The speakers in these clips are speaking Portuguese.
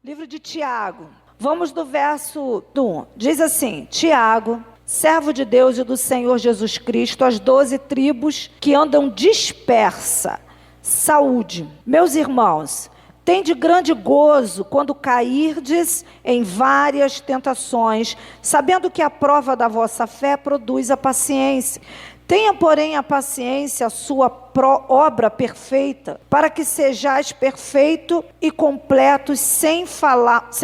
Livro de Tiago. Vamos do verso 1. Diz assim: Tiago, servo de Deus e do Senhor Jesus Cristo, as 12 tribos que andam dispersa, saúde. Meus irmãos, tende grande gozo quando cairdes em várias tentações, sabendo que a prova da vossa fé produz a paciência. Tenha, porém, a paciência a sua obra perfeita, para que sejais perfeito e completos, sem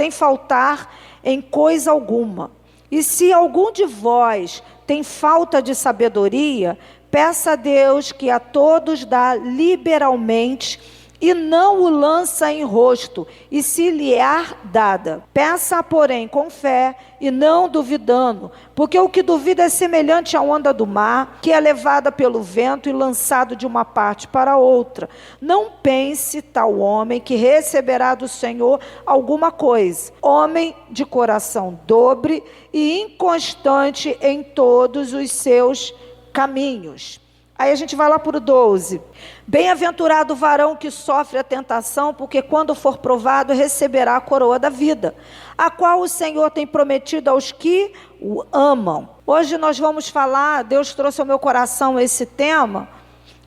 faltar em coisa alguma. E se algum de vós tem falta de sabedoria, peça a Deus, que a todos dá liberalmente, e não o lança em rosto, e se lhe é dada. Peça, porém, com fé, e não duvidando, porque o que duvida é semelhante à onda do mar, que é levada pelo vento e lançado de uma parte para outra. Não pense tal homem que receberá do Senhor alguma coisa. Homem de coração dobre e inconstante em todos os seus caminhos. Aí a gente vai lá para o 12. Bem-aventurado o varão que sofre a tentação, porque quando for provado receberá a coroa da vida, a qual o Senhor tem prometido aos que o amam. Hoje nós vamos falar, Deus trouxe ao meu coração esse tema,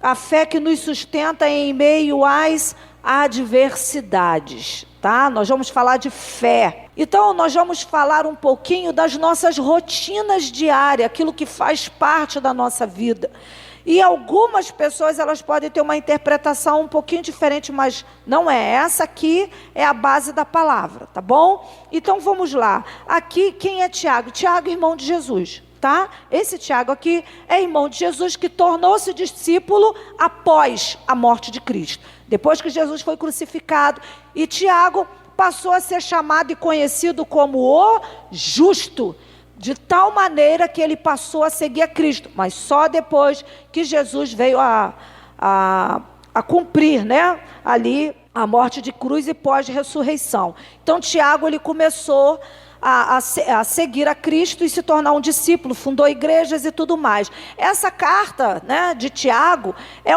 a fé que nos sustenta em meio às adversidades, tá? Nós vamos falar de fé. Então nós vamos falar um pouquinho das nossas rotinas diárias, aquilo que faz parte da nossa vida. E algumas pessoas, elas podem ter uma interpretação um pouquinho diferente, mas não é. Essa aqui é a base da palavra, tá bom? Então vamos lá. Aqui, quem é Tiago? Tiago, irmão de Jesus, tá? Esse Tiago aqui é irmão de Jesus, que tornou-se discípulo após a morte de Cristo. Depois que Jesus foi crucificado, e Tiago passou a ser chamado e conhecido como o justo, de tal maneira que ele passou a seguir a Cristo, mas só depois que Jesus veio a cumprir, né, ali a morte de cruz e pós-ressurreição. Então Tiago, ele começou a seguir a Cristo e se tornar um discípulo, fundou igrejas e tudo mais. Essa carta, né, de Tiago é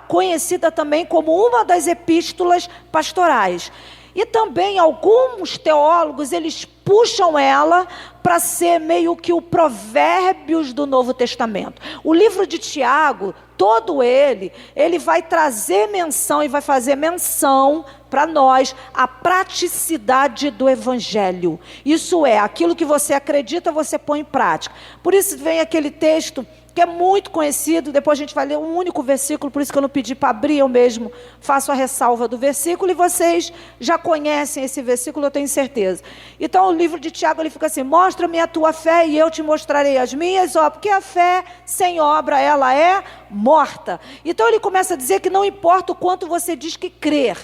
conhecida também como uma das epístolas pastorais. E também alguns teólogos, eles puxam ela para ser meio que o Provérbios do Novo Testamento. O livro de Tiago, todo ele vai trazer menção e vai fazer menção para nós a praticidade do Evangelho. Isso é, aquilo que você acredita, você põe em prática. Por isso vem aquele texto que é muito conhecido, depois a gente vai ler um único versículo, por isso que eu não pedi para abrir, eu mesmo faço a ressalva do versículo, e vocês já conhecem esse versículo, eu tenho certeza. Então o livro de Tiago, ele fica assim: mostra-me a tua fé e eu te mostrarei as minhas, porque a fé sem obra, ela é morta. Então ele começa a dizer que não importa o quanto você diz que crer,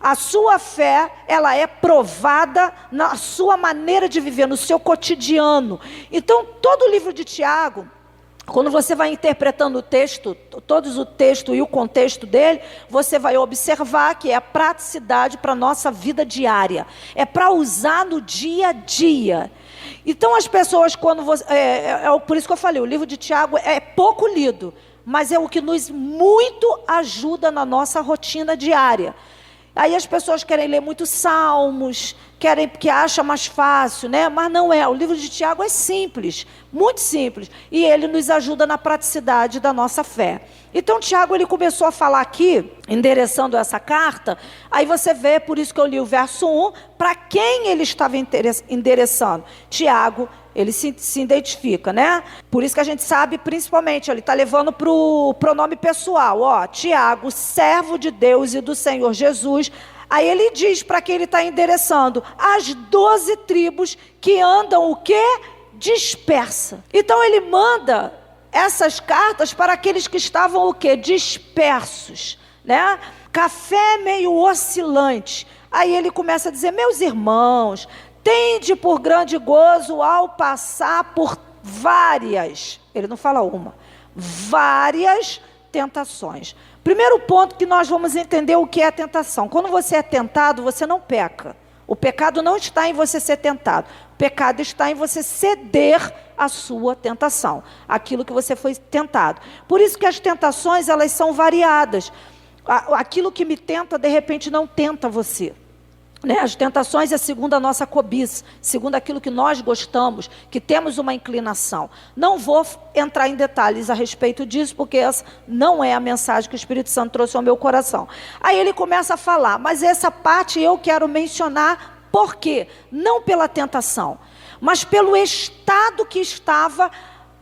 a sua fé, ela é provada na sua maneira de viver, no seu cotidiano. Então todo o livro de Tiago, quando você vai interpretando o texto, todo o texto e o contexto dele, você vai observar que é a praticidade para a nossa vida diária. É para usar no dia a dia. Então as pessoas, quando você... por isso que eu falei, o livro de Tiago é pouco lido, mas é o que nos muito ajuda na nossa rotina diária. Aí as pessoas querem ler muitos salmos, querem, porque acham mais fácil, né? Mas não é. O livro de Tiago é simples, muito simples. E ele nos ajuda na praticidade da nossa fé. Então Tiago, ele começou a falar aqui, endereçando essa carta. Aí você vê, por isso que eu li o verso 1, para quem ele estava endereçando. Tiago, ele se identifica, né? Por isso que a gente sabe, principalmente, ele está levando para o pronome pessoal. Tiago, servo de Deus e do Senhor Jesus. Aí ele diz para quem ele está endereçando: as 12 tribos que andam o quê? Dispersa. Então ele manda essas cartas para aqueles que estavam o quê? Dispersos, né? Café meio oscilante. Aí ele começa a dizer: meus irmãos, tende por grande gozo ao passar por várias, ele não fala uma, várias tentações. Primeiro ponto que nós vamos entender o que é a tentação. Quando você é tentado, você não peca. O pecado não está em você ser tentado. O pecado está em você ceder à sua tentação, aquilo que você foi tentado. Por isso que as tentações, elas são variadas. Aquilo que me tenta, de repente, não tenta você. né? As tentações é segundo a nossa cobiça, segundo aquilo que nós gostamos, que temos uma inclinação. Não vou entrar em detalhes a respeito disso, porque essa não é a mensagem que o Espírito Santo trouxe ao meu coração. Aí ele começa a falar, mas essa parte eu quero mencionar, por quê? Não pela tentação, mas pelo estado que estava,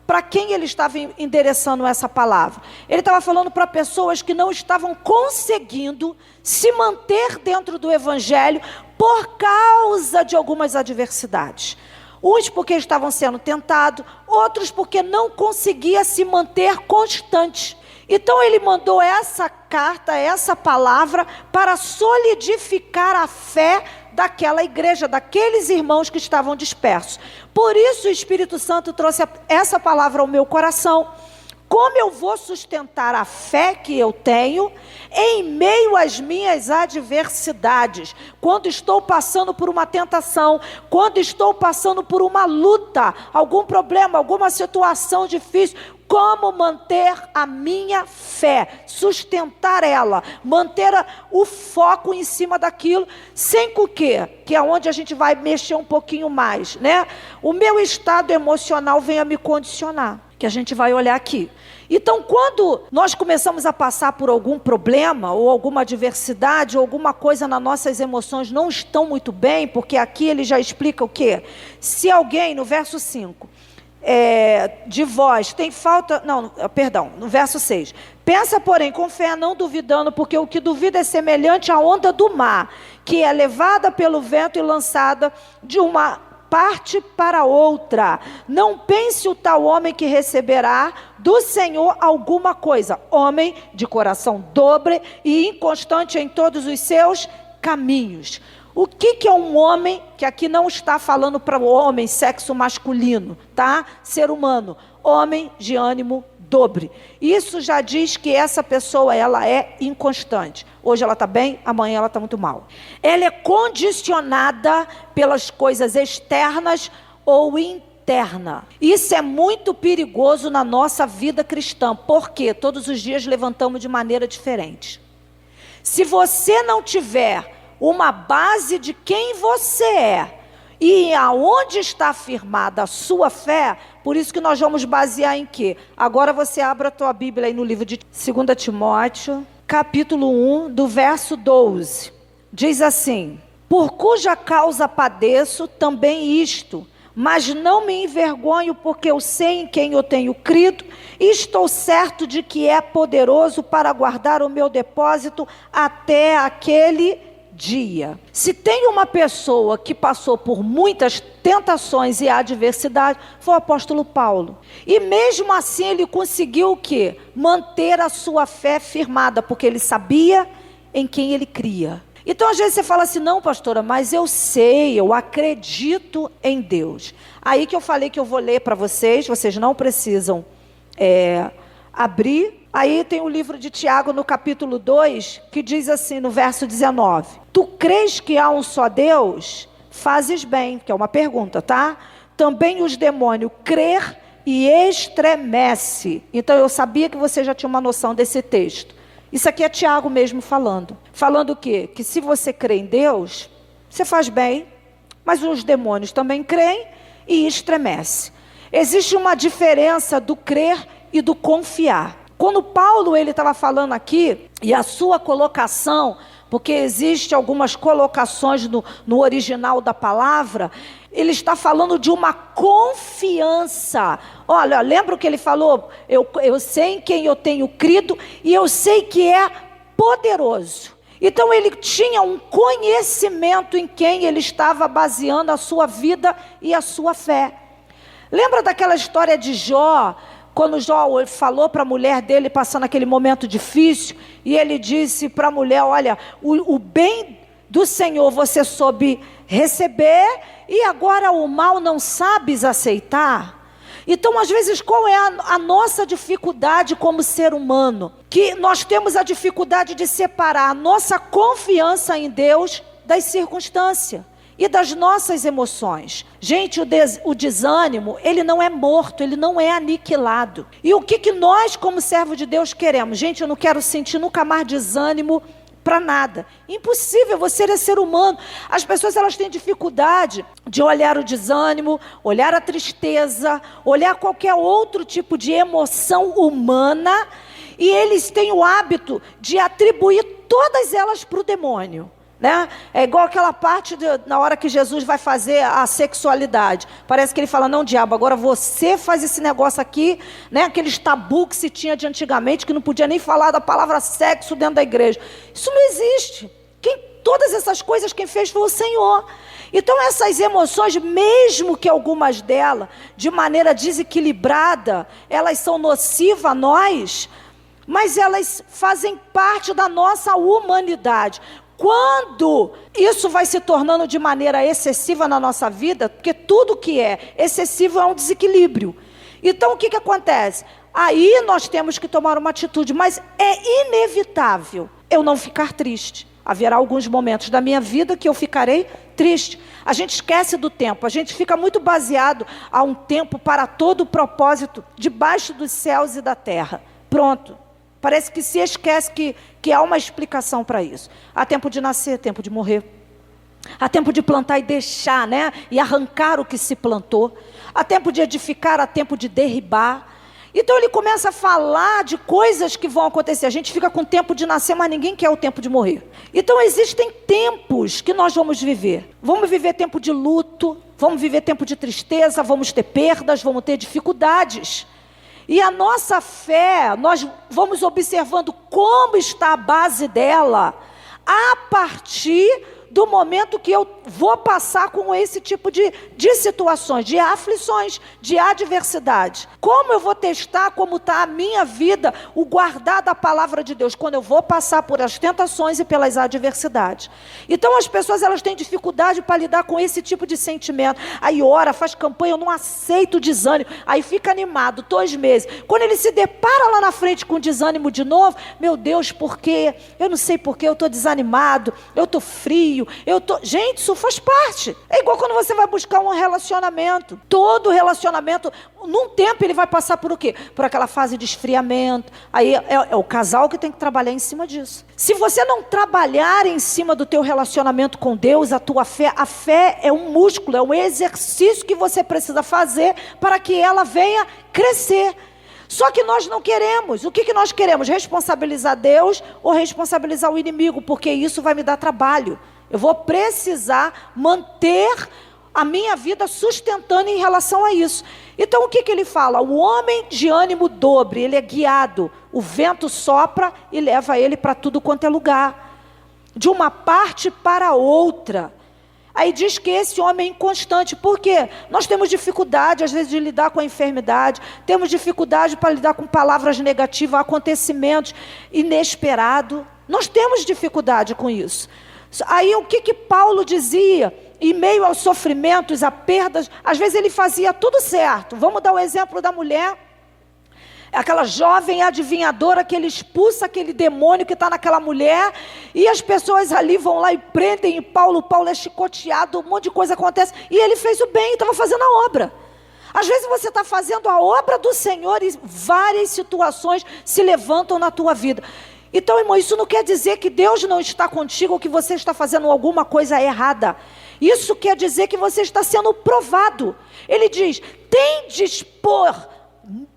para quem ele estava endereçando essa palavra. Ele estava falando para pessoas que não estavam conseguindo se manter dentro do Evangelho por causa de algumas adversidades. Uns porque estavam sendo tentados, outros porque não conseguia se manter constante. Então ele mandou essa carta, essa palavra, para solidificar a fé daquela igreja, daqueles irmãos que estavam dispersos. Por isso o Espírito Santo trouxe essa palavra ao meu coração. Como eu vou sustentar a fé que eu tenho em meio às minhas adversidades? Quando estou passando por uma tentação, quando estou passando por uma luta, algum problema, alguma situação difícil, como manter a minha fé, sustentar ela, manter o foco em cima daquilo, sem o quê? Que é onde a gente vai mexer um pouquinho mais, né? O meu estado emocional venha me condicionar, que a gente vai olhar aqui. Então, quando nós começamos a passar por algum problema, ou alguma adversidade, ou alguma coisa nas nossas emoções não estão muito bem, porque aqui ele já explica o quê? Se alguém, no verso 5, de vós tem falta, no verso 6, pensa porém com fé, não duvidando, porque o que duvida é semelhante à onda do mar, que é levada pelo vento e lançada de uma parte para outra. Não pense o tal homem que receberá do Senhor alguma coisa, homem de coração dobre e inconstante em todos os seus caminhos. O que é um homem, que aqui não está falando para o homem, sexo masculino, tá? Ser humano, homem de ânimo dobre. Isso já diz que essa pessoa, ela é inconstante. Hoje ela está bem, amanhã ela está muito mal. Ela é condicionada pelas coisas externas ou internas. Isso é muito perigoso na nossa vida cristã, porque todos os dias levantamos de maneira diferente. Se você não tiver uma base de quem você é e aonde está firmada a sua fé, por isso que nós vamos basear em quê? Agora você abre a tua Bíblia aí no livro de 2 Timóteo, capítulo 1, do verso 12. Diz assim: por cuja causa padeço também isto, mas não me envergonho, porque eu sei em quem eu tenho crido, e estou certo de que é poderoso para guardar o meu depósito até aquele dia. Se tem uma pessoa que passou por muitas tentações e adversidades, foi o apóstolo Paulo. E mesmo assim ele conseguiu o quê? Manter a sua fé firmada, porque ele sabia em quem ele cria. Então às vezes você fala assim, não pastora, mas eu sei, eu acredito em Deus. Aí que eu falei que eu vou ler para vocês não precisam abrir. Aí tem o livro de Tiago no capítulo 2, que diz assim no verso 19: tu crês que há um só Deus? Fazes bem, que é uma pergunta, tá? Também os demônios crer e estremece. Então eu sabia que você já tinha uma noção desse texto. Isso aqui é Tiago mesmo falando. Falando o quê? Que se você crê em Deus, você faz bem, mas os demônios também creem e estremece. Existe uma diferença do crer e do confiar. Quando Paulo ele estava falando aqui, e a sua colocação, porque existe algumas colocações no original da palavra, ele está falando de uma confiança. Olha, lembra o que ele falou? Eu sei em quem eu tenho crido e eu sei que é poderoso. Então ele tinha um conhecimento em quem ele estava baseando a sua vida e a sua fé. Lembra daquela história de Jó? Quando Jó falou para a mulher dele, passando aquele momento difícil, e ele disse para a mulher, olha, o bem do Senhor você soube receber, e agora o mal não sabes aceitar. Então às vezes qual é a nossa dificuldade como ser humano? Que nós temos a dificuldade de separar a nossa confiança em Deus das circunstâncias e das nossas emoções. Gente, o desânimo, ele não é morto, ele não é aniquilado. E o que nós, como servo de Deus, queremos? Gente, eu não quero sentir nunca mais desânimo para nada. Impossível, você é ser humano. As pessoas, elas têm dificuldade de olhar o desânimo, olhar a tristeza, olhar qualquer outro tipo de emoção humana, e eles têm o hábito de atribuir todas elas para o demônio. Né? É igual aquela parte na hora que Jesus vai fazer a sexualidade. Parece que ele fala, não, diabo, agora você faz esse negócio aqui, né? Aqueles tabu que se tinha de antigamente, que não podia nem falar da palavra sexo dentro da igreja. Isso não existe. Todas essas coisas quem fez foi o Senhor. Então essas emoções, mesmo que algumas delas, de maneira desequilibrada, elas são nocivas a nós, mas elas fazem parte da nossa humanidade. Quando isso vai se tornando de maneira excessiva na nossa vida, porque tudo que é excessivo é um desequilíbrio. Então o que acontece? Aí nós temos que tomar uma atitude, mas é inevitável eu não ficar triste. Haverá alguns momentos da minha vida que eu ficarei triste. A gente esquece do tempo, a gente fica muito baseado a um tempo para todo o propósito debaixo dos céus e da terra. Pronto. Parece que se esquece que há uma explicação para isso. Há tempo de nascer, tempo de morrer. Há tempo de plantar e deixar, né? E arrancar o que se plantou. Há tempo de edificar, há tempo de derribar. Então ele começa a falar de coisas que vão acontecer. A gente fica com tempo de nascer, mas ninguém quer o tempo de morrer. Então existem tempos que nós vamos viver. Vamos viver tempo de luto, vamos viver tempo de tristeza, vamos ter perdas, vamos ter dificuldades. E a nossa fé, nós vamos observando como está a base dela, a partir do momento que eu vou passar com esse tipo de situações, de aflições, de adversidade. Como eu vou testar como está a minha vida, o guardar da palavra de Deus, quando eu vou passar por as tentações e pelas adversidades. Então as pessoas, elas têm dificuldade para lidar com esse tipo de sentimento. Aí ora, faz campanha, eu não aceito o desânimo. Aí fica animado, 2 meses. Quando ele se depara lá na frente com desânimo de novo, meu Deus, por quê? Eu não sei por quê, eu estou desanimado, eu estou frio. Gente, isso faz parte. É igual quando você vai buscar um relacionamento. Todo relacionamento, num tempo ele vai passar por o quê? Por aquela fase de esfriamento. Aí é o casal que tem que trabalhar em cima disso. Se você não trabalhar em cima do teu relacionamento com Deus, a fé é um músculo, é um exercício que você precisa fazer para que ela venha crescer. Só que nós não queremos. O que nós queremos? Responsabilizar Deus ou responsabilizar o inimigo? Porque isso vai me dar trabalho. Eu vou precisar manter a minha vida sustentando em relação a isso. Então o que ele fala? O homem de ânimo dobre, ele é guiado. O vento sopra e leva ele para tudo quanto é lugar. De uma parte para outra. Aí diz que esse homem é inconstante. Por quê? Nós temos dificuldade, às vezes, de lidar com a enfermidade. Temos dificuldade para lidar com palavras negativas, acontecimentos inesperados. Nós temos dificuldade com isso. Aí o que Paulo dizia? Em meio aos sofrimentos, a perdas, às vezes ele fazia tudo certo. Vamos dar o exemplo da mulher. Aquela jovem adivinhadora que ele expulsa aquele demônio que está naquela mulher, e as pessoas ali vão lá e prendem em Paulo. Paulo é chicoteado, um monte de coisa acontece, e ele fez o bem, estava fazendo a obra. Às vezes você está fazendo a obra do Senhor e várias situações se levantam na tua vida. Então, irmão, isso não quer dizer que Deus não está contigo ou que você está fazendo alguma coisa errada. Isso quer dizer que você está sendo provado. Ele diz, tendes por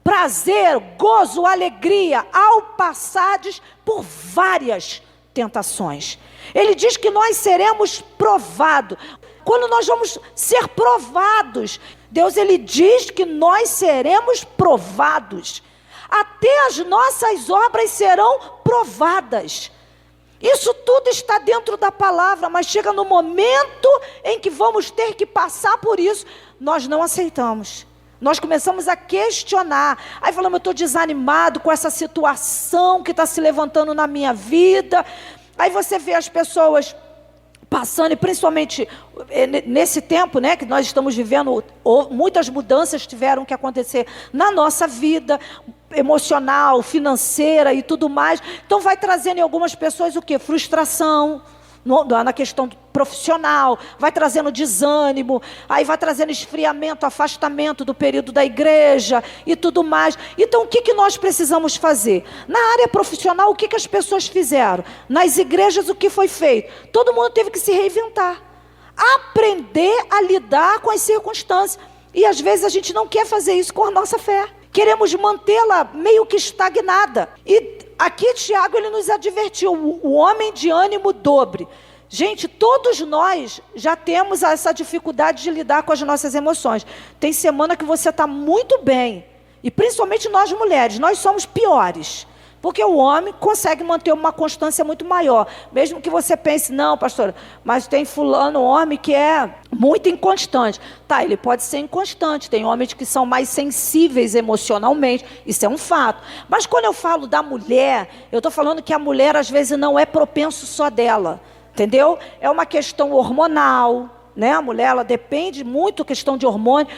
prazer, gozo, alegria, ao passardes por várias tentações. Ele diz que nós seremos provados. Quando nós vamos ser provados, Deus, ele diz que nós seremos provados. Até as nossas obras serão provadas. Isso tudo está dentro da palavra, mas chega no momento em que vamos ter que passar por isso, nós não aceitamos. Nós começamos a questionar. Aí falamos, eu estou desanimado com essa situação que está se levantando na minha vida. Aí você vê as pessoas passando, e principalmente nesse tempo, né, que nós estamos vivendo, muitas mudanças tiveram que acontecer na nossa vida emocional, financeira e tudo mais. Então vai trazendo em algumas pessoas o quê? Frustração, na questão profissional, vai trazendo desânimo, aí vai trazendo esfriamento, afastamento do período da igreja e tudo mais. Então, o que nós precisamos fazer? Na área profissional, o que as pessoas fizeram? Nas igrejas, o que foi feito? Todo mundo teve que se reinventar, aprender a lidar com as circunstâncias. E às vezes a gente não quer fazer isso com a nossa fé. Queremos mantê-la meio que estagnada. E aqui Tiago, ele nos advertiu, o homem de ânimo dobre. Gente, todos nós já temos essa dificuldade de lidar com as nossas emoções. Tem semana que você está muito bem, e principalmente nós mulheres, nós somos piores. Porque o homem consegue manter uma constância muito maior. Mesmo que você pense, não, pastora, mas tem fulano, homem que é muito inconstante. Tá, ele pode ser inconstante. Tem homens que são mais sensíveis emocionalmente. Isso é um fato. Mas quando eu falo da mulher, eu estou falando que a mulher às vezes não é propenso só dela. Entendeu? É uma questão hormonal, né? A mulher, ela depende muito da questão de hormônio.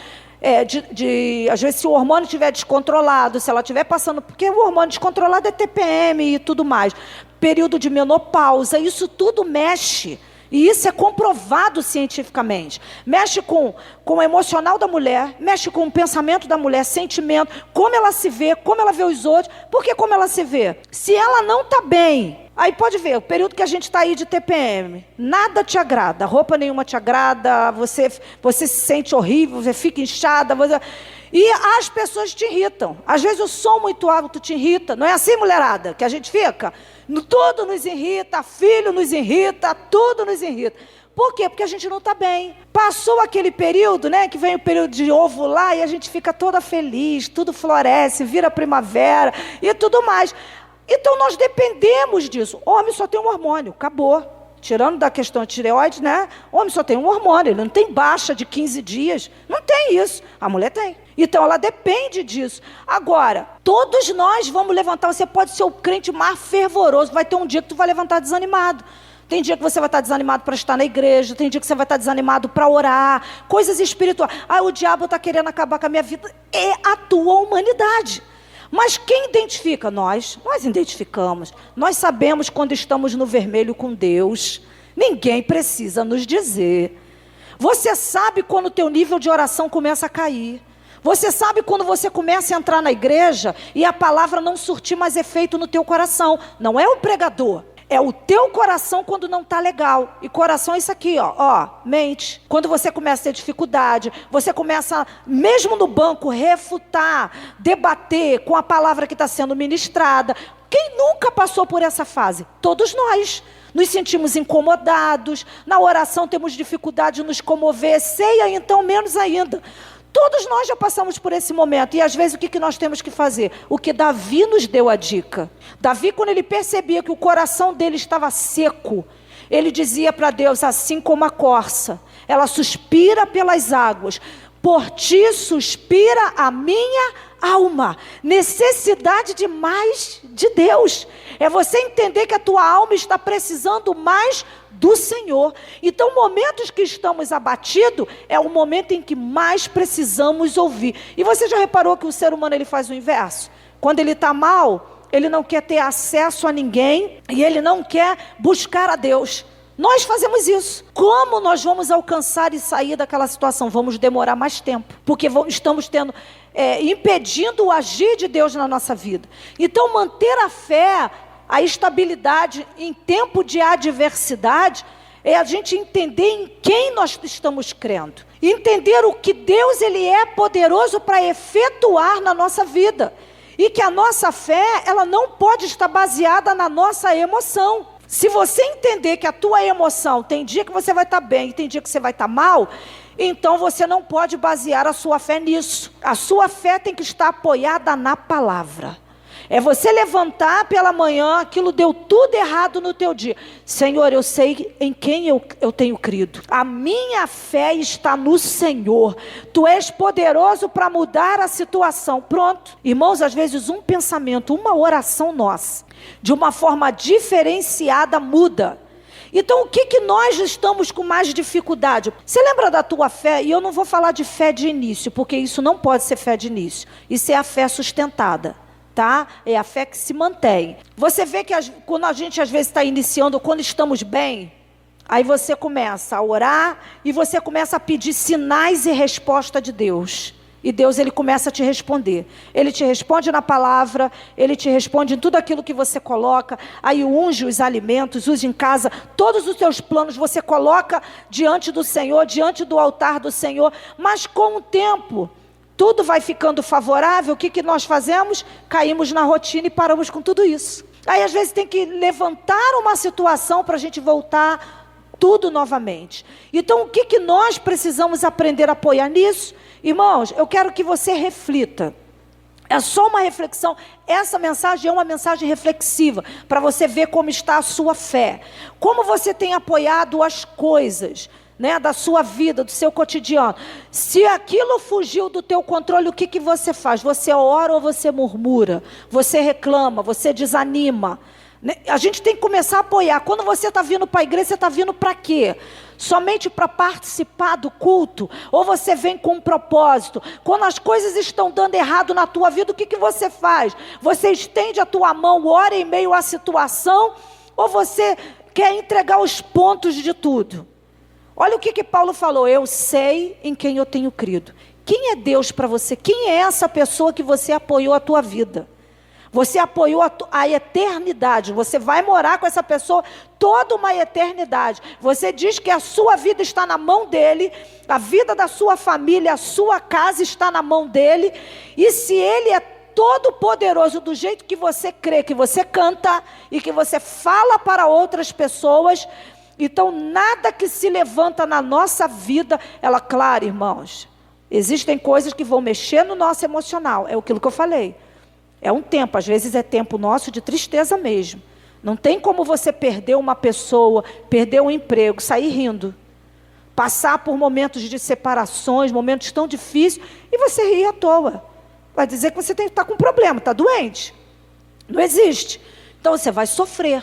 Às vezes, se o hormônio estiver descontrolado, se ela estiver passando, porque o hormônio descontrolado é TPM e tudo mais, período de menopausa, isso tudo mexe, e isso é comprovado cientificamente, mexe com o emocional da mulher, mexe com o pensamento da mulher, sentimento, como ela se vê, como ela vê os outros. Por que como ela se vê? Se ela não está bem, aí pode ver, o período que a gente está aí de TPM, nada te agrada, roupa nenhuma te agrada, você se sente horrível, você fica inchada, e as pessoas te irritam. Às vezes o som muito alto te irrita, não é assim, mulherada, que a gente fica? Tudo nos irrita, filho nos irrita, tudo nos irrita. Por quê? Porque a gente não está bem. Passou aquele período, né, que vem o período de ovular, e a gente fica toda feliz, tudo floresce, vira primavera e tudo mais. Então nós dependemos disso. O homem só tem um hormônio, acabou. Tirando da questão de tireoide, né? O homem só tem um hormônio, ele não tem baixa de 15 dias. Não tem isso. A mulher tem. Então ela depende disso. Agora, todos nós vamos levantar. Você pode ser o crente mais fervoroso. Vai ter um dia que tu vai levantar desanimado. Tem dia que você vai estar desanimado para estar na igreja. Tem dia que você vai estar desanimado para orar. Coisas espirituais. O diabo está querendo acabar com a minha vida. É a tua humanidade. Mas quem identifica? Nós identificamos. Nós sabemos quando estamos no vermelho com Deus. Ninguém precisa nos dizer. Você sabe quando o teu nível de oração começa a cair. Você sabe quando você começa a entrar na igreja e a palavra não surtir mais efeito no teu coração. Não é o pregador. É o teu coração quando não está legal. E coração é isso aqui, mente. Quando você começa a ter dificuldade, você começa, mesmo no banco, refutar, debater com a palavra que está sendo ministrada. Quem nunca passou por essa fase? Todos nós. Nos sentimos incomodados, na oração temos dificuldade de nos comover, ceia então menos ainda. Todos nós já passamos por esse momento. E às vezes o que nós temos que fazer? O que Davi nos deu a dica. Davi, quando ele percebia que o coração dele estava seco, ele dizia para Deus, assim como a corça, ela suspira pelas águas, por ti suspira a minha alma. Necessidade de mais de Deus. É você entender que a tua alma está precisando mais do Senhor. Então, momentos que estamos abatidos é o momento em que mais precisamos ouvir. E você já reparou que o ser humano ele faz o inverso? Quando ele está mal, ele não quer ter acesso a ninguém e ele não quer buscar a Deus. Nós fazemos isso. Como nós vamos alcançar e sair daquela situação? Vamos demorar mais tempo, porque estamos impedindo o agir de Deus na nossa vida. Então, manter a fé, a estabilidade em tempo de adversidade, é a gente entender em quem nós estamos crendo. Entender o que Deus ele é poderoso para efetuar na nossa vida. E que a nossa fé, ela não pode estar baseada na nossa emoção. Se você entender que a tua emoção, tem dia que você vai estar bem e tem dia que você vai estar mal, então você não pode basear a sua fé nisso. A sua fé tem que estar apoiada na palavra. É você levantar pela manhã, aquilo deu tudo errado no teu dia. Senhor, eu sei em quem eu tenho crido. A minha fé está no Senhor. Tu és poderoso para mudar a situação. Pronto. Irmãos, às vezes um pensamento, uma oração nossa, de uma forma diferenciada muda. Então o que nós estamos com mais dificuldade? Você lembra da tua fé? E eu não vou falar de fé de início, porque isso não pode ser fé de início. Isso é a fé sustentada. Tá? É a fé que se mantém. Você vê que quando a gente às vezes está iniciando, quando estamos bem, Aí você começa a orar e você começa a pedir sinais e resposta de Deus. E Deus, Ele começa a te responder. Ele te responde na palavra, Ele te responde em tudo aquilo que você coloca. Aí unge os alimentos, use em casa. Todos os teus planos você coloca diante do Senhor, diante do altar do Senhor. Mas com o tempo, tudo vai ficando favorável. O que nós fazemos? Caímos na rotina e paramos com tudo isso. Aí às vezes tem que levantar uma situação para a gente voltar tudo novamente. Então o que nós precisamos aprender a apoiar nisso? Irmãos, eu quero que você reflita. É só uma reflexão. Essa mensagem é uma mensagem reflexiva, para você ver como está a sua fé. Como você tem apoiado as coisas, né, da sua vida, do seu cotidiano. Se aquilo fugiu do teu controle, o que você faz? Você ora ou você murmura? Você reclama, você desanima? A gente tem que começar a apoiar. Quando você está vindo para a igreja, você está vindo para quê? Somente para participar do culto? Ou você vem com um propósito? Quando as coisas estão dando errado na tua vida, o que você faz? Você estende a tua mão, ora em meio à situação? Ou você quer entregar os pontos de tudo? Olha o que Paulo falou: eu sei em quem eu tenho crido. Quem é Deus para você? Quem é essa pessoa que você apoiou a tua vida? Você apoiou a eternidade. Você vai morar com essa pessoa toda uma eternidade. Você diz que a sua vida está na mão dele, a vida da sua família, a sua casa está na mão dele. E se ele é todo poderoso do jeito que você crê, que você canta e que você fala para outras pessoas, então nada que se levanta na nossa vida, claro, irmãos, existem coisas que vão mexer no nosso emocional, é aquilo que eu falei. É um tempo, às vezes é tempo nosso de tristeza mesmo. Não tem como você perder uma pessoa, perder um emprego, sair rindo. Passar por momentos de separações, momentos tão difíceis, e você rir à toa. Vai dizer que você está com um problema, está doente. Não existe. Então você vai sofrer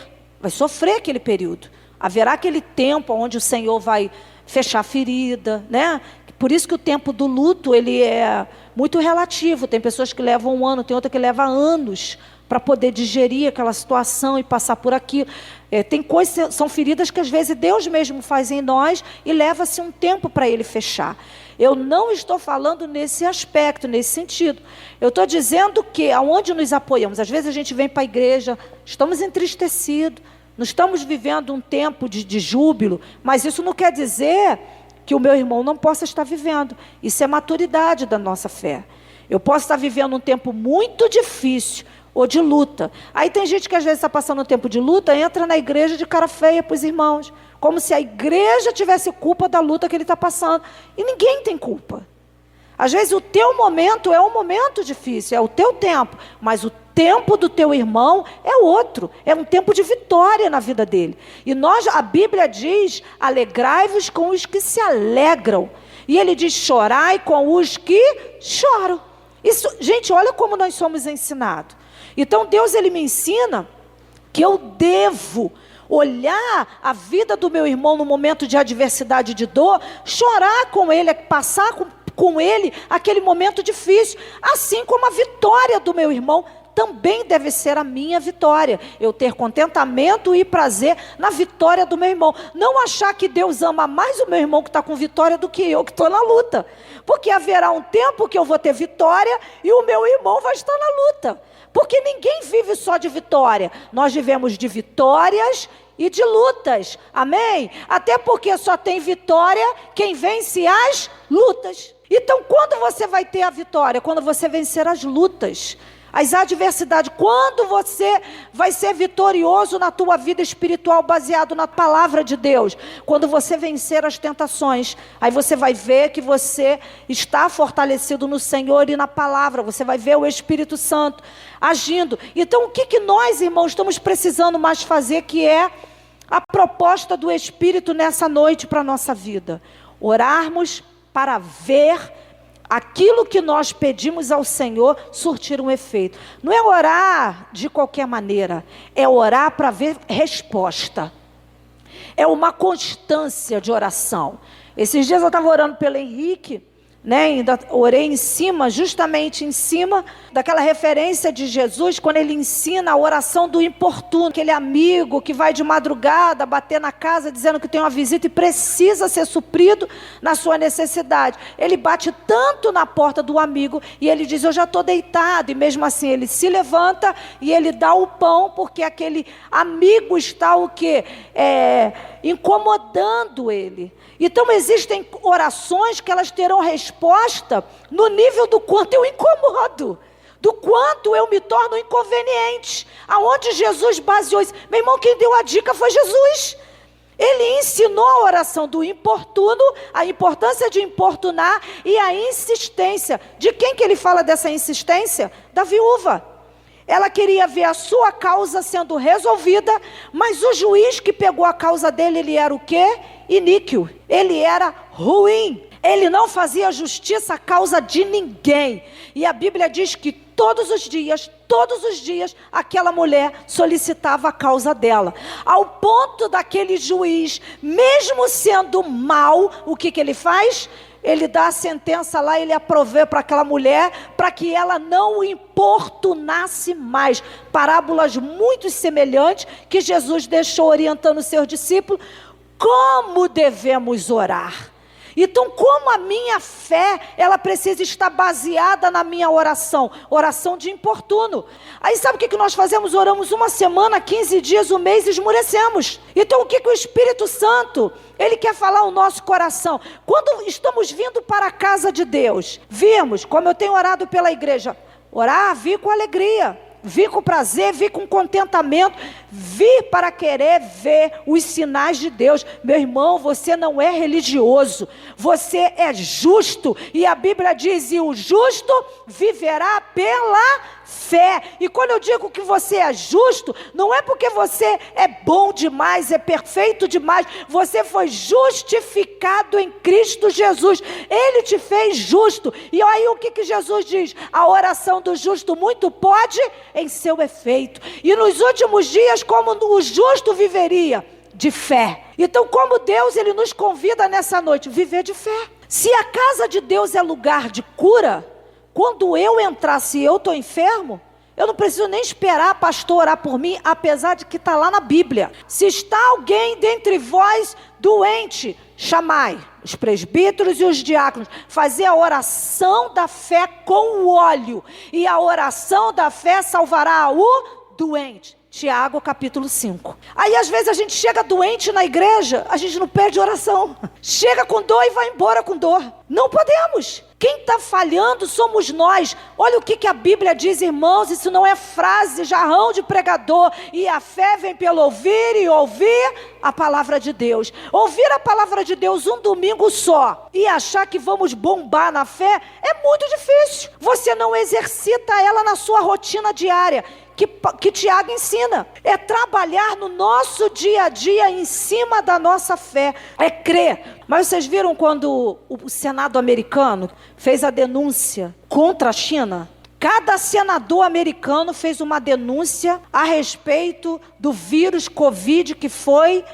aquele período. Haverá aquele tempo onde o Senhor vai fechar a ferida, né? Por isso que o tempo do luto, ele é muito relativo. Tem pessoas que levam 1 ano, tem outra que leva anos para poder digerir aquela situação e passar por aquilo. Tem coisas, são feridas que às vezes Deus mesmo faz em nós e leva-se um tempo para ele fechar. Eu não estou falando nesse aspecto, nesse sentido. Eu estou dizendo que aonde nos apoiamos, às vezes a gente vem para a igreja, estamos entristecidos, não estamos vivendo um tempo de júbilo, mas isso não quer dizer que o meu irmão não possa estar vivendo. Isso é maturidade da nossa fé. Eu posso estar vivendo um tempo muito difícil, ou de luta. Aí tem gente que às vezes está passando um tempo de luta, entra na igreja de cara feia para os irmãos, como se a igreja tivesse culpa da luta que ele está passando. E ninguém tem culpa. Às vezes o teu momento é um momento difícil, é o teu tempo, mas o tempo do teu irmão é outro, é um tempo de vitória na vida dele. E a Bíblia diz: alegrai-vos com os que se alegram. E ele diz: chorai com os que choram. Isso, gente, olha como nós somos ensinados. Então Deus, ele me ensina que eu devo olhar a vida do meu irmão no momento de adversidade, de dor, chorar com ele, passar com ele aquele momento difícil, assim como a vitória do meu irmão também deve ser a minha vitória. Eu ter contentamento e prazer na vitória do meu irmão. Não achar que Deus ama mais o meu irmão que está com vitória do que eu que estou na luta. Porque haverá um tempo que eu vou ter vitória e o meu irmão vai estar na luta. Porque ninguém vive só de vitória. Nós vivemos de vitórias e de lutas. Amém? Até porque só tem vitória quem vence as lutas. Então quando você vai ter a vitória? Quando você vencer as lutas, as adversidades. Quando você vai ser vitorioso na tua vida espiritual, baseado na palavra de Deus? Quando você vencer as tentações. Aí você vai ver que você está fortalecido no Senhor e na palavra. Você vai ver o Espírito Santo agindo. Então o que nós, irmãos, estamos precisando mais fazer, que é a proposta do Espírito nessa noite para a nossa vida? Orarmos para ver aquilo que nós pedimos ao Senhor surtir um efeito. Não é orar de qualquer maneira, é orar para ver resposta. É uma constância de oração. Esses dias eu estava orando pelo Henrique, né? Ainda orei em cima, justamente em cima daquela referência de Jesus, quando ele ensina a oração do importuno, aquele amigo que vai de madrugada bater na casa dizendo que tem uma visita e precisa ser suprido na sua necessidade. Ele bate tanto na porta do amigo e ele diz: eu já estou deitado, e mesmo assim ele se levanta e ele dá o pão, porque aquele amigo está o quê? Incomodando ele. Então existem orações que elas terão resposta no nível do quanto eu incomodo, do quanto eu me torno inconveniente. Aonde Jesus baseou isso? Meu irmão, quem deu a dica foi Jesus. Ele ensinou a oração do importuno, a importância de importunar e a insistência. De quem que ele fala dessa insistência? Da viúva. Ela queria ver a sua causa sendo resolvida, mas o juiz que pegou a causa dele, ele era o quê? Iníquo. Ele era ruim. Ele não fazia justiça à causa de ninguém. E a Bíblia diz que todos os dias, aquela mulher solicitava a causa dela. Ao ponto daquele juiz, mesmo sendo mau, o que ele faz? Ele dá a sentença lá, ele aprovou para aquela mulher, para que ela não o importunasse mais. Parábolas muito semelhantes que Jesus deixou orientando os seus discípulos. Como devemos orar? Então, como a minha fé, ela precisa estar baseada na minha oração de importuno. Aí sabe o que nós fazemos? Oramos uma semana, 15 dias, um mês e esmurecemos. Então o que o Espírito Santo, ele quer falar ao nosso coração? Quando estamos vindo para a casa de Deus, vimos, como eu tenho orado pela igreja, orar, vir com alegria. Vi com prazer, vi com contentamento, vi para querer ver os sinais de Deus. Meu irmão, você não é religioso, você é justo. E a Bíblia diz: e o justo viverá pela fé. E quando eu digo que você é justo, não é porque você é bom demais, é perfeito demais. Você foi justificado em Cristo Jesus. Ele te fez justo. E aí o que Jesus diz? A oração do justo muito pode em seu efeito. E nos últimos dias, como o justo viveria? De fé. Então, como Deus, ele nos convida nessa noite, viver de fé. Se a casa de Deus é lugar de cura, quando eu entrar, se eu estou enfermo, eu não preciso nem esperar a pastor orar por mim, apesar de que está lá na Bíblia. Se está alguém dentre vós doente, chamai os presbíteros e os diáconos, fazer a oração da fé com o óleo, e a oração da fé salvará o doente. Tiago capítulo 5. Aí às vezes a gente chega doente na igreja, a gente não pede oração. Chega com dor e vai embora com dor. Não podemos. Quem está falhando somos nós. Olha o que a Bíblia diz, irmãos. Isso não é frase, jarrão de pregador. E a fé vem pelo ouvir e ouvir a palavra de Deus. Ouvir a palavra de Deus um domingo só e achar que vamos bombar na fé é muito difícil. Você não exercita ela na sua rotina diária. Que Tiago ensina, é trabalhar no nosso dia a dia em cima da nossa fé, é crer. Mas vocês viram quando o Senado americano fez a denúncia contra a China? Cada senador americano fez uma denúncia a respeito do vírus Covid que foi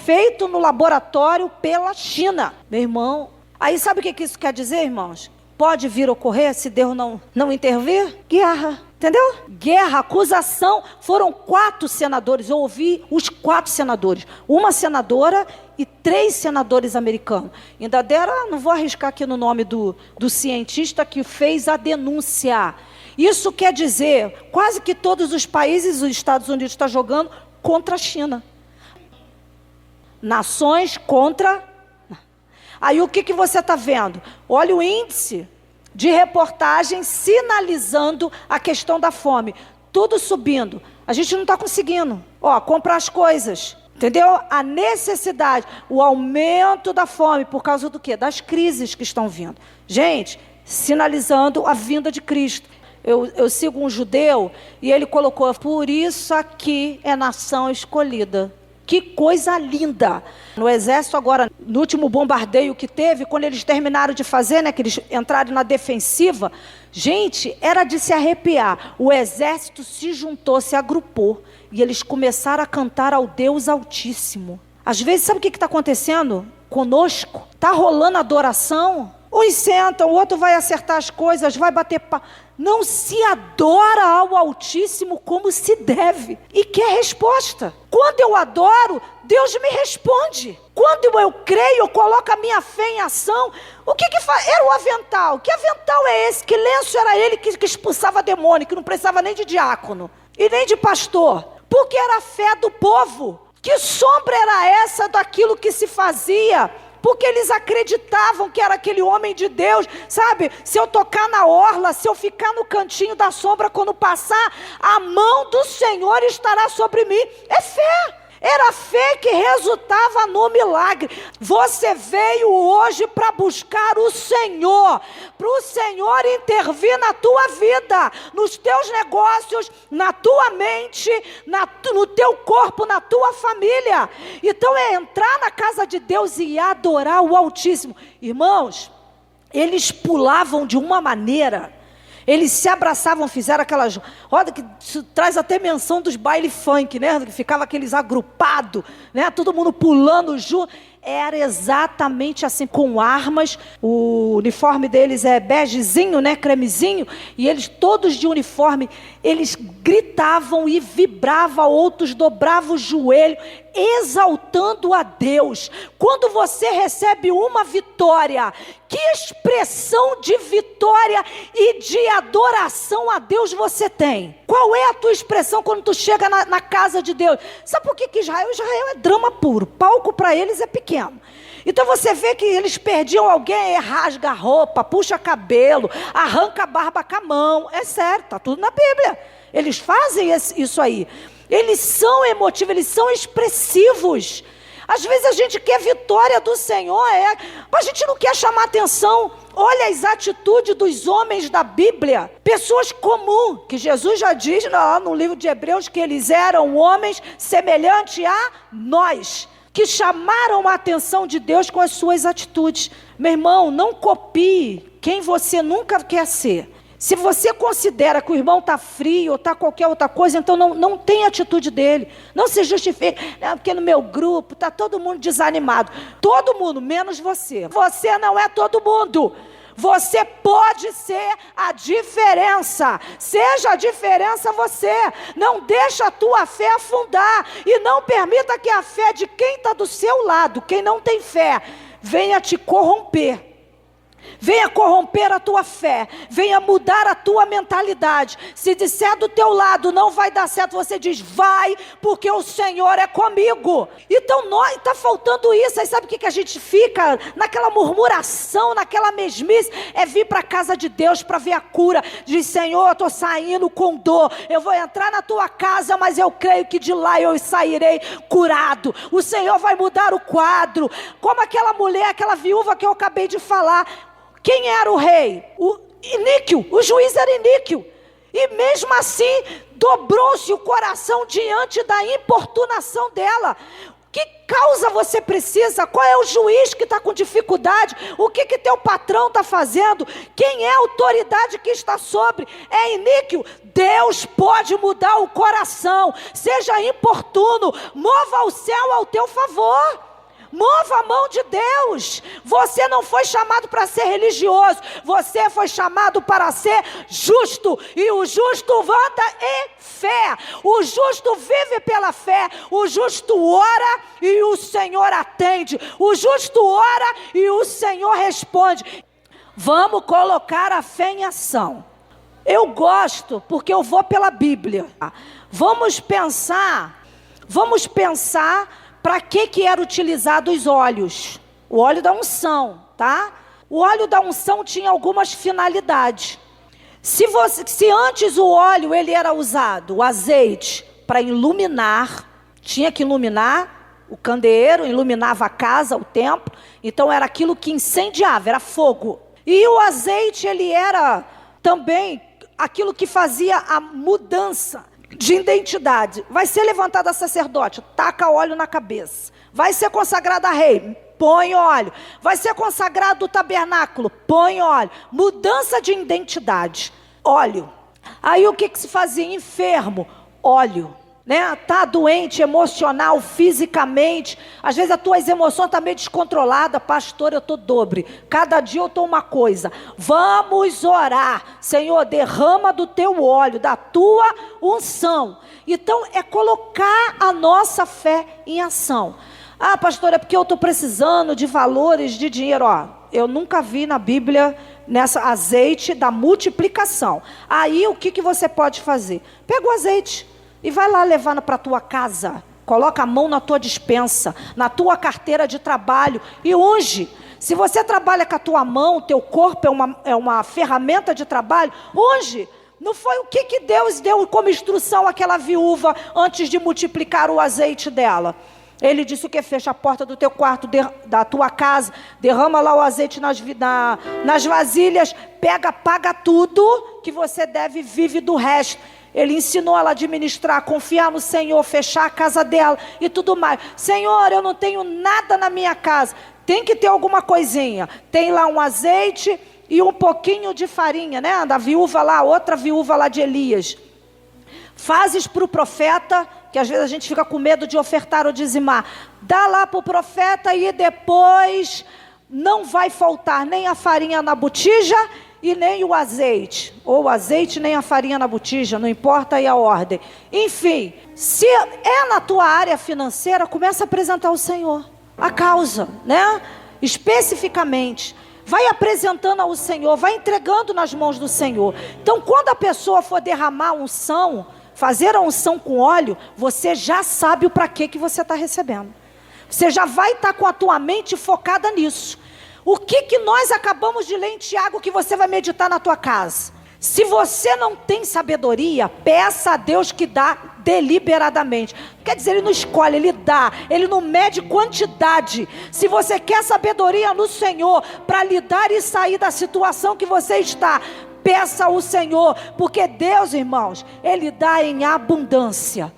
feito no laboratório pela China. Meu irmão, aí sabe o que isso quer dizer, irmãos? Pode vir ocorrer se Deus não intervir? Guerra. Entendeu? Guerra, acusação. Foram 4 senadores, eu ouvi os 4 senadores. Uma senadora e 3 senadores americanos. Ainda deram, não vou arriscar aqui no nome do cientista que fez a denúncia. Isso quer dizer, quase que todos os países, os Estados Unidos está jogando contra a China. Nações contra... Aí o que você está vendo? Olha o índice de reportagem sinalizando a questão da fome. Tudo subindo. A gente não está conseguindo. Comprar as coisas. Entendeu? A necessidade, o aumento da fome. Por causa do quê? Das crises que estão vindo. Gente, sinalizando a vinda de Cristo. Eu sigo um judeu e ele colocou: por isso aqui é nação escolhida. Que coisa linda! No exército agora, no último bombardeio que teve, quando eles terminaram de fazer, que eles entraram na defensiva, gente, era de se arrepiar. O exército se juntou, se agrupou, e eles começaram a cantar ao Deus Altíssimo. Às vezes, sabe o que está acontecendo conosco? Está rolando adoração? Uns sentam, o outro vai acertar as coisas, vai bater palma. Não se adora ao Altíssimo como se deve. E quer resposta. Quando eu adoro, Deus me responde. Quando eu creio, eu coloco a minha fé em ação. O que faz? Era o avental. Que avental é esse? Que lenço era ele que expulsava demônio, que não precisava nem de diácono e nem de pastor? Porque era a fé do povo. Que sombra era essa daquilo que se fazia? Porque eles acreditavam que era aquele homem de Deus, sabe? Se eu tocar na orla, se eu ficar no cantinho da sombra, quando passar, a mão do Senhor estará sobre mim. É fé. Era a fé que resultava no milagre. Você veio hoje para buscar o Senhor, para o Senhor intervir na tua vida, nos teus negócios, na tua mente, no teu corpo, na tua família. Então é entrar na casa de Deus e adorar o Altíssimo. Irmãos, eles pulavam de uma maneira. Eles se abraçavam, fizeram aquelas rodas que traz até menção dos baile funk, né? Que ficava aqueles agrupados, né? Todo mundo pulando junto. Era exatamente assim, com armas. O uniforme deles é begezinho, né? Cremezinho. E eles todos de uniforme, eles gritavam e vibravam, outros dobravam o joelho, exaltando a Deus. Quando você recebe uma vitória, que expressão de vitória e de adoração a Deus você tem? Qual é a tua expressão quando tu chega na casa de Deus? Sabe por que Israel é drama puro? Palco para eles é pequeno. Então você vê que eles perdiam alguém, rasga a roupa, puxa cabelo, arranca a barba com a mão. É sério, está tudo na Bíblia. Eles fazem isso aí. Eles são emotivos, eles são expressivos. Às vezes a gente quer vitória do Senhor, mas a gente não quer chamar atenção. Olha as atitudes dos homens da Bíblia, pessoas comuns, que Jesus já diz no livro de Hebreus que eles eram homens semelhantes a nós, que chamaram a atenção de Deus com as suas atitudes. Meu irmão, não copie quem você nunca quer ser. Se você considera que o irmão está frio ou está qualquer outra coisa, então não tem atitude dele. Não se justifique. Porque no meu grupo está todo mundo desanimado. Todo mundo, menos você. Você não é todo mundo. Você pode ser a diferença. Seja a diferença você. Não deixa a tua fé afundar. E não permita que a fé de quem está do seu lado, quem não tem fé, venha te corromper. Venha corromper a tua fé, venha mudar a tua mentalidade. Se disser do teu lado não vai dar certo, você diz, vai, porque o Senhor é comigo. Então está faltando isso. Aí sabe o que a gente fica? Naquela murmuração, naquela mesmice. É vir para a casa de Deus para ver a cura. Diz, Senhor, estou saindo com dor, eu vou entrar na tua casa, mas eu creio que de lá eu sairei curado. O Senhor vai mudar o quadro. Como aquela mulher, aquela viúva que eu acabei de falar. Quem era o rei? O iníquo, o juiz era iníquo. E mesmo assim, dobrou-se o coração diante da importunação dela. Que causa você precisa? Qual é o juiz que está com dificuldade? O que teu patrão está fazendo? Quem é a autoridade que está sobre? É iníquo. Deus pode mudar o coração. Seja importuno. Mova o céu ao teu favor. Mova a mão de Deus. Você não foi chamado para ser religioso. Você foi chamado para ser justo. E o justo anda em fé. O justo vive pela fé. O justo ora e o Senhor atende. O justo ora e o Senhor responde. Vamos colocar a fé em ação. Eu gosto porque eu vou pela Bíblia. Vamos pensar para que era utilizado os óleos? O óleo da unção, tá? O óleo da unção tinha algumas finalidades. Se antes o óleo ele era usado, o azeite, para iluminar, tinha que iluminar o candeeiro, iluminava a casa, o templo. Então era aquilo que incendiava, era fogo. E o azeite ele era também aquilo que fazia a mudança de identidade. Vai ser levantado a sacerdote, taca óleo na cabeça. Vai ser consagrado a rei, põe óleo. Vai ser consagrado o tabernáculo, põe óleo. Mudança de identidade, óleo. Aí o que se fazia? Enfermo, óleo. né? Tá doente emocional, fisicamente, às vezes as tuas emoções estão meio descontroladas. Pastor, eu estou dobre, cada dia eu estou uma coisa. Vamos orar. Senhor, derrama do teu óleo, da tua unção. Então é colocar a nossa fé em ação. Ah, pastor, é porque eu estou precisando de valores de dinheiro. Ó, eu nunca vi na Bíblia nessa azeite da multiplicação. Aí o que você pode fazer? Pega o azeite e vai lá levar para a tua casa. Coloca a mão na tua despensa, na tua carteira de trabalho e unge. Se você trabalha com a tua mão, teu corpo é uma ferramenta de trabalho, unge. Não foi o que Deus deu como instrução àquela viúva antes de multiplicar o azeite dela? Ele disse o que? Fecha a porta do teu quarto, da tua casa, derrama lá o azeite nas vasilhas, pega, paga tudo que você deve, vive do resto. Ele ensinou ela a administrar, confiar no Senhor, fechar a casa dela e tudo mais. Senhor, eu não tenho nada na minha casa. Tem que ter alguma coisinha. Tem lá um azeite e um pouquinho de farinha, né? Da viúva lá, outra viúva lá de Elias. Fazes para o profeta, que às vezes a gente fica com medo de ofertar ou dizimar. Dá lá para o profeta e depois não vai faltar nem a farinha na botija e nem o azeite, ou o azeite nem a farinha na botija, não importa aí a ordem. Enfim, se é na tua área financeira, começa a apresentar ao Senhor a causa, né? Especificamente, vai apresentando ao Senhor, vai entregando nas mãos do Senhor. Então, quando a pessoa for derramar a unção, fazer a unção com óleo, você já sabe o para que você está recebendo. Você já vai estar com a tua mente focada nisso. O que nós acabamos de ler em Tiago que você vai meditar na tua casa? Se você não tem sabedoria, peça a Deus que dá deliberadamente. Quer dizer, Ele não escolhe, Ele dá. Ele não mede quantidade. Se você quer sabedoria no Senhor para lidar e sair da situação que você está, peça ao Senhor, porque Deus, irmãos, Ele dá em abundância.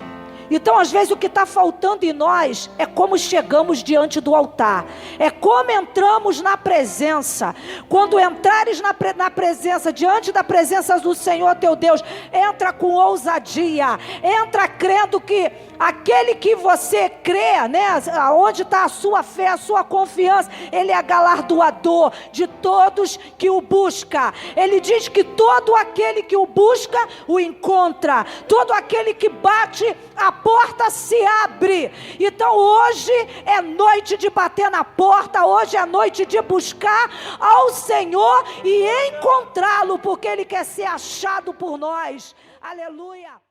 Então, às vezes, o que está faltando em nós é como chegamos diante do altar, é como entramos na presença. Quando entrares na presença, diante da presença do Senhor teu Deus, entra com ousadia, entra crendo que aquele que você crê, né, onde está a sua fé, a sua confiança, Ele é galardoador de todos que o busca. Ele diz que todo aquele que o busca, o encontra. Todo aquele que bate, a porta se abre. Então hoje é noite de bater na porta, hoje é noite de buscar ao Senhor e encontrá-lo, porque Ele quer ser achado por nós. Aleluia.